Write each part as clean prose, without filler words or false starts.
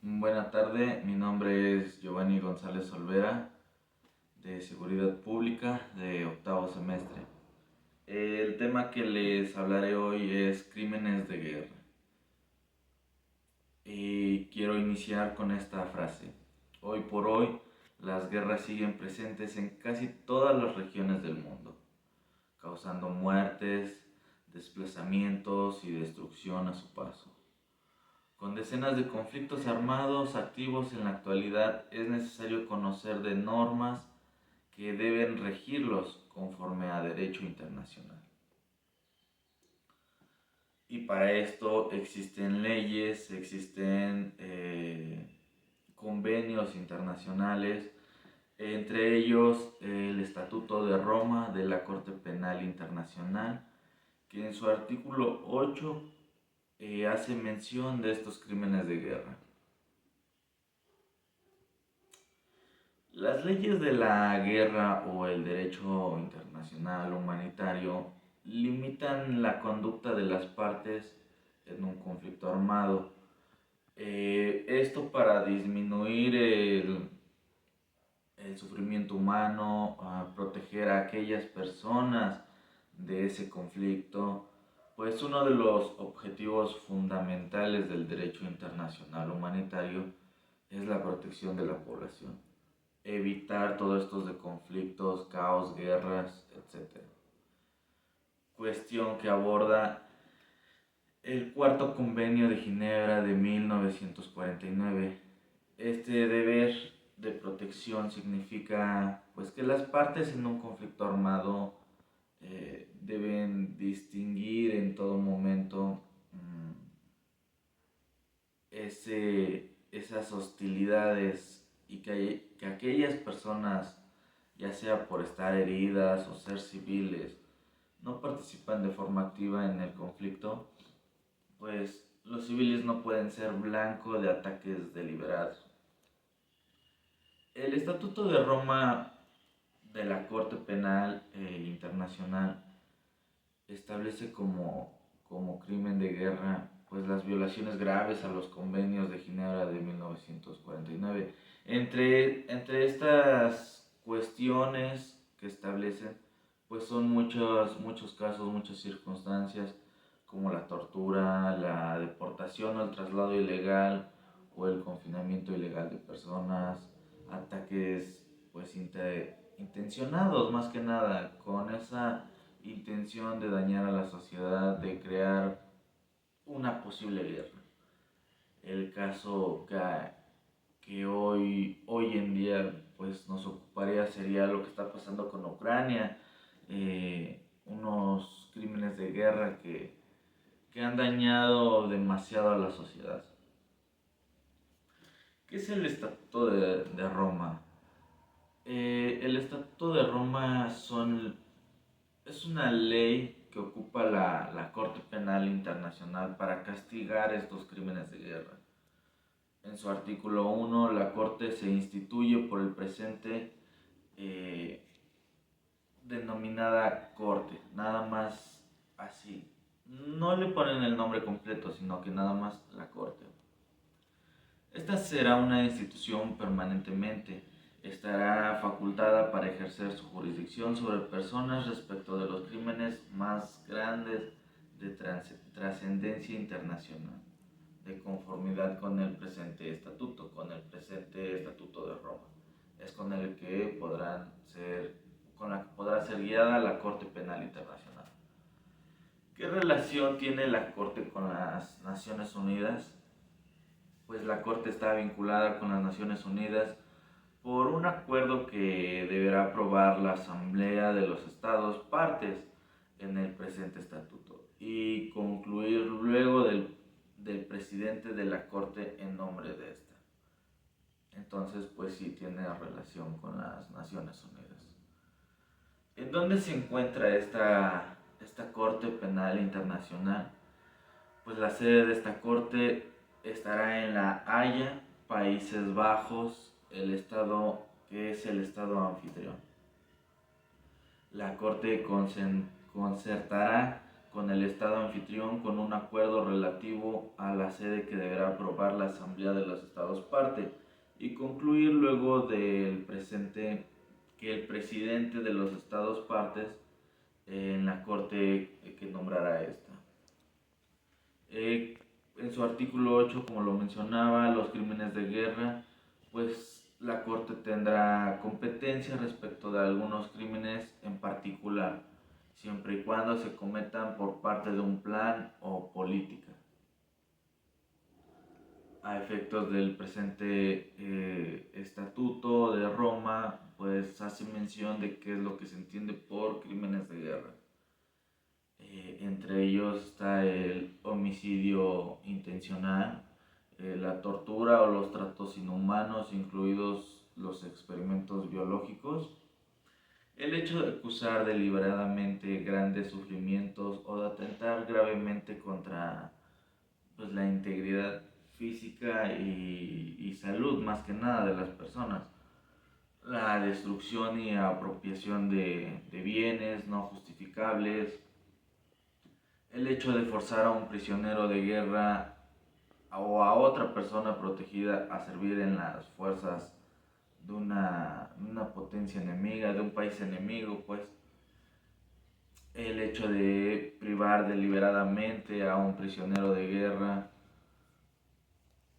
Buena tarde, mi nombre es Giovanni González Olvera, de Seguridad Pública, de octavo semestre. El tema que les hablaré hoy es crímenes de guerra. Y quiero iniciar con esta frase. Hoy por hoy, las guerras siguen presentes en casi todas las regiones del mundo, causando muertes, desplazamientos y destrucción a su paso. Con decenas de conflictos armados activos en la actualidad, es necesario conocer de normas que deben regirlos conforme a derecho internacional. Y para esto existen leyes, existen convenios internacionales, entre ellos el Estatuto de Roma de la Corte Penal Internacional, que en su artículo 8 hace mención de estos crímenes de guerra. Las leyes de la guerra o el derecho internacional humanitario limitan la conducta de las partes en un conflicto armado. Esto para disminuir el sufrimiento humano, proteger a aquellas personas de ese conflicto, pues uno de los objetivos fundamentales del derecho internacional humanitario es la protección de la población, evitar todos estos de conflictos, caos, guerras, etc. Cuestión que aborda el Cuarto Convenio de Ginebra de 1949. Este deber de protección significa pues que las partes en un conflicto armado deben distinguir en todo momento esas hostilidades y que aquellas personas, ya sea por estar heridas o ser civiles, no participan de forma activa en el conflicto, pues los civiles no pueden ser blanco de ataques deliberados. El Estatuto de Roma de la Corte Penal Internacional establece como crimen de guerra pues las violaciones graves a los convenios de Ginebra de 1949. Entre estas cuestiones que establecen, pues son muchos casos, muchas circunstancias, como la tortura, la deportación o el traslado ilegal o el confinamiento ilegal de personas, ataques pues intencionados más que nada, con esa intención de dañar a la sociedad, de crear una posible guerra. El caso que hoy en día pues nos ocuparía sería lo que está pasando con Ucrania, unos crímenes de guerra que han dañado demasiado a la sociedad. ¿Qué es el Estatuto de Roma? El Estatuto de Roma es una ley que ocupa la Corte Penal Internacional para castigar estos crímenes de guerra. En su artículo 1, la Corte se instituye por el presente eh, denominada Corte, nada más así. No le ponen el nombre completo, sino que nada más la Corte. Esta será una institución permanentemente. Estará facultada para ejercer su jurisdicción sobre personas respecto de los crímenes más grandes de trascendencia internacional, de conformidad con el presente estatuto de Roma. Es con el que con la que podrá ser guiada la Corte Penal Internacional. ¿Qué relación tiene la Corte con las Naciones Unidas? Pues la Corte está vinculada con las Naciones Unidas por un acuerdo que deberá aprobar la Asamblea de los Estados partes en el presente estatuto y concluir luego del presidente de la Corte en nombre de esta. Entonces, pues sí tiene relación con las Naciones Unidas. ¿En dónde se encuentra esta Corte Penal Internacional? Pues la sede de esta corte estará en La Haya, Países Bajos, el estado que es el estado anfitrión. La corte concertará con el Estado anfitrión con un acuerdo relativo a la sede que deberá aprobar la Asamblea de los Estados parte y concluir luego del presente que el presidente de los Estados partes en la corte que nombrará esta. En su artículo 8, como lo mencionaba, los crímenes de guerra, pues la corte tendrá competencia respecto de algunos crímenes en particular, siempre y cuando se cometan por parte de un plan o política. A efectos del presente estatuto de Roma, pues hace mención de qué es lo que se entiende por crímenes de guerra. Entre ellos está el homicidio intencional, la tortura o los tratos inhumanos, incluidos los experimentos biológicos, el hecho de causar deliberadamente grandes sufrimientos o de atentar gravemente contra pues, la integridad física y salud más que nada de las personas, la destrucción y apropiación de bienes no justificables, el hecho de forzar a un prisionero de guerra o a otra persona protegida a servir en las fuerzas de una potencia enemiga, de un país enemigo, pues el hecho de privar deliberadamente a un prisionero de guerra,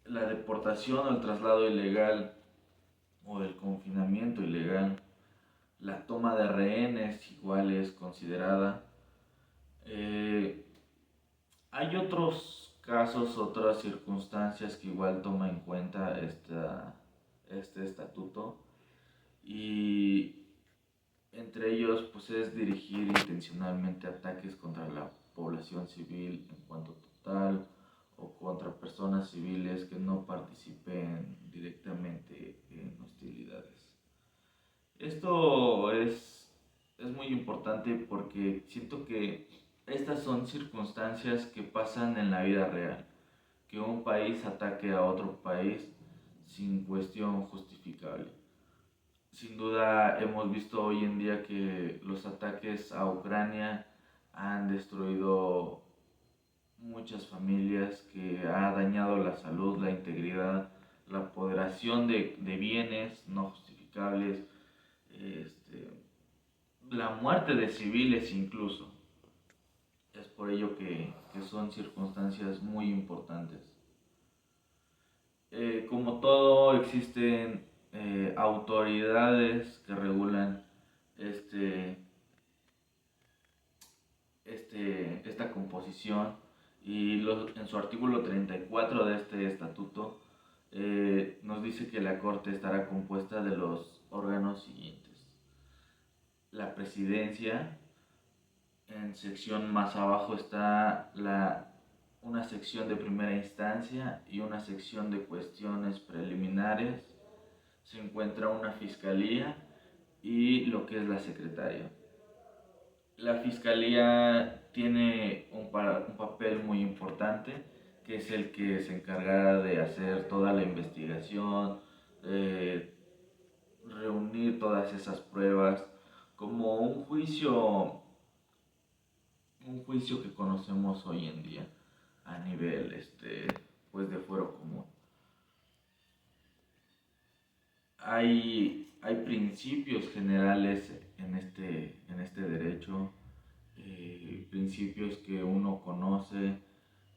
la deportación o el traslado ilegal o el confinamiento ilegal, la toma de rehenes igual es considerada. Hay otros casos, otras circunstancias que igual toma en cuenta este estatuto y entre ellos pues es dirigir intencionalmente ataques contra la población civil en cuanto total o contra personas civiles que no participen directamente en hostilidades. Esto es muy importante porque siento que estas son circunstancias que pasan en la vida real, que un país ataque a otro país sin cuestión justificable. Sin duda hemos visto hoy en día que los ataques a Ucrania han destruido muchas familias, que ha dañado la salud, la integridad, la apoderación de bienes no justificables, este, la muerte de civiles incluso. Es por ello que son circunstancias muy importantes. Como todo, existen autoridades que regulan este, esta composición y en su artículo 34 de este estatuto nos dice que la Corte estará compuesta de los órganos siguientes: la presidencia. En sección más abajo está una sección de primera instancia y una sección de cuestiones preliminares. Se encuentra una fiscalía y lo que es la secretaria. La fiscalía tiene un papel muy importante, que es el que se encargará de hacer toda la investigación, reunir todas esas pruebas, como un juicio que conocemos hoy en día a nivel pues de fuero común. Hay principios generales en este derecho, principios que uno conoce,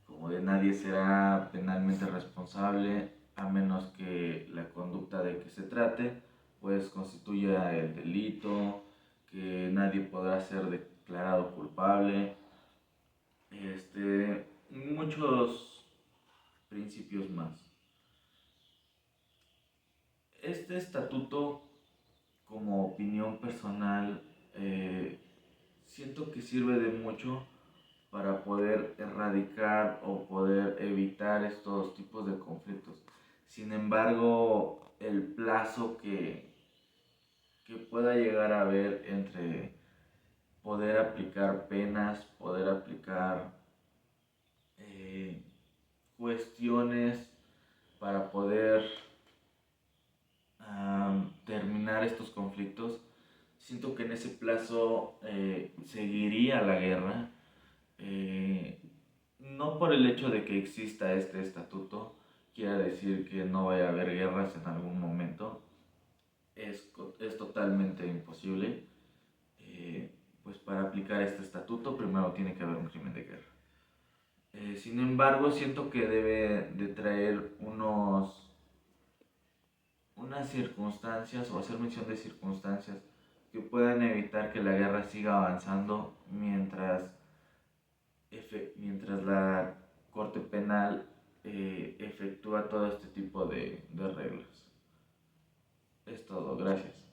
como de nadie será penalmente responsable a menos que la conducta de que se trate pues constituya el delito, que nadie podrá ser declarado culpable, muchos principios más. Este estatuto, como opinión personal, siento que sirve de mucho para poder erradicar o poder evitar estos tipos de conflictos. Sin embargo, el plazo que pueda llegar a haber entre poder aplicar penas, poder aplicar cuestiones para poder terminar estos conflictos, siento que en ese plazo seguiría la guerra, Eh, no por el hecho de que exista este estatuto, quiera decir que no vaya a haber guerras en algún momento. Es totalmente imposible. Pues para aplicar este estatuto primero tiene que haber un crimen de guerra. Sin embargo, siento que debe de traer unas circunstancias o hacer mención de circunstancias que puedan evitar que la guerra siga avanzando mientras la Corte Penal efectúa todo este tipo de reglas. Es todo, gracias.